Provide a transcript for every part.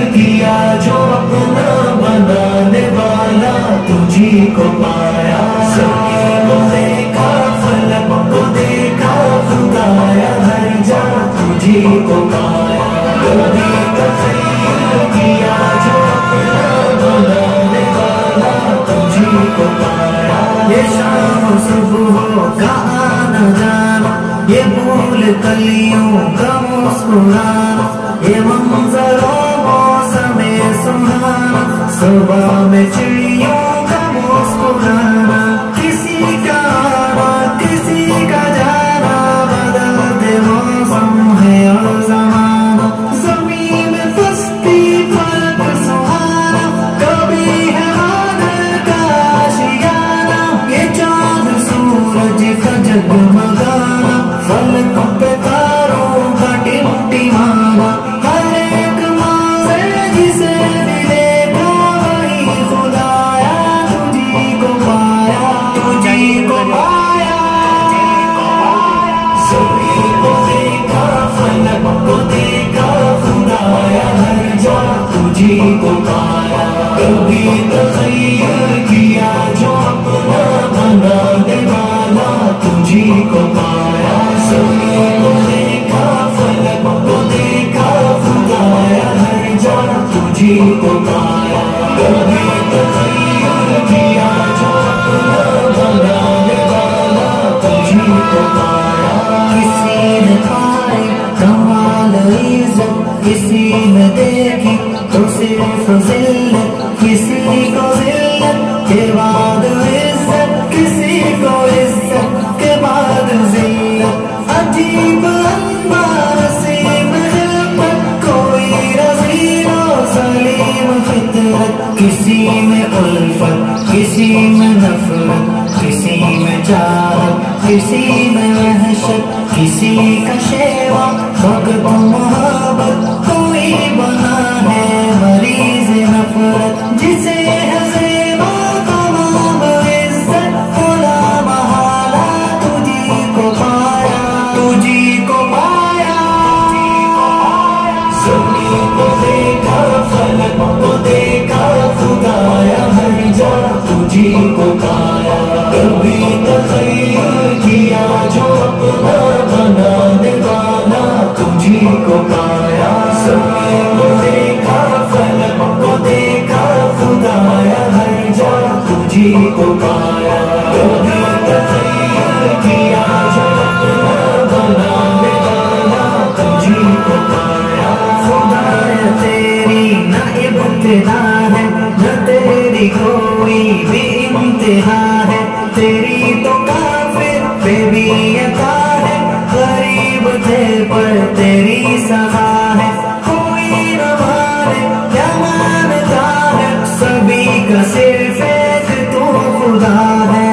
किया जो अपना बनाने वाला तुझी को पाया। सभी को देखा फलक को देखा खुदाया हर जा तुझी को पाया। कभी तखय्युल किया जो अपना बनाने वाला तुझी को पाया। ये शाम सुबह का आना जाना ये भूल कलियों का मुस्कुराना ये मंजरों मौसमे सुहाना सुबह में चिड़ियों का मुस्कुराना किसी का आना किसी का जाना बदलते मौसम है और ज़माना। ज़मीन में पस्ती फलक सुहाना कभी है बादल का आशियाना ये चाँद सूरज का जगमगाना फलक पे तारों का टिमटिमाना। हर एक मंज़र जिसे भी देखा वही खुदाया तुझी को पाया तुझी को पाया। सभी को देखा फलक को देखा खुदाया हर जा तुझी को पाया। कभी तखय्युल किया जो अपना बनाने वाला तुझी को पाया। सभी को देखा फलक को देखा खुदाया हर जा तुझी को पाया। कभी तखय्युल किया जो अपना बनाने वाला तुझी को पाया। किसी ने पाई कमाल इज़्ज़त किसी ने देखी तो सिर्फ ज़िल्लत किसी को ज़िल्लत के बाद इज़्ज़त किसी को इज़्ज़त के बाद ज़िल्लत। अजीब अंदाज़ से महबत कोई रज़ीन और सलीम फितरत किसी में उल्फत किसी में नफरत किसी में चाहत किसी में वहशत किसी का शेवा वक्त मोहब्बत कोई बना है मरीज़ नफरत जिसे है ज़ेबा तमाम इज़्ज़त खुदा बहाला तुझी को पाया तुझी को पाया। सभी को देखा फलक को देखा खुदाया हर जा तुझी को पाया। कभी तखय्युल किया जो अपना बनाने वाला तुझी को पाया। सभी को देखा फलक को देखा खुदाया हर जा तुझी को पाया। कभी तखय्युल किया जो अपना बनाने वाला तुझी को पाया। खुदाया तेरी न इब्तिदा है न तेरी कोई भी इंतहा है तेरी तो काफिर पे भी अता है गरीब थे पर तेरी सखा है कोई न माने क्या मानता है सभी का सिर्फ एक तू खुदा है।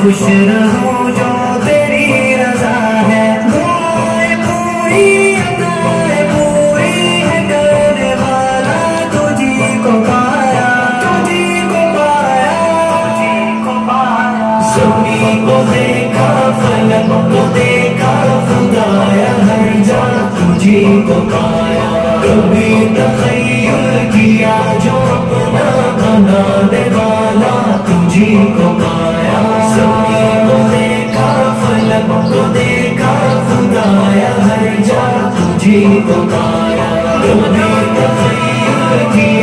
खुश रहूं जो तेरी रज़ा है दुआएं पूरी अताएं पूरी है करने वाला तुझी को पाया तुझी को पाया तुझी को पाया। सभी को देखा फलक को देखा खुदाया हर जा तुझी को पाया। कभी तखय्युल किया जो अपना बनाने वाला तुझी को पाया। सभी को देखा फलक को देखा खुदाया हर जा तुझी को पाया। कभी तखय्युल किया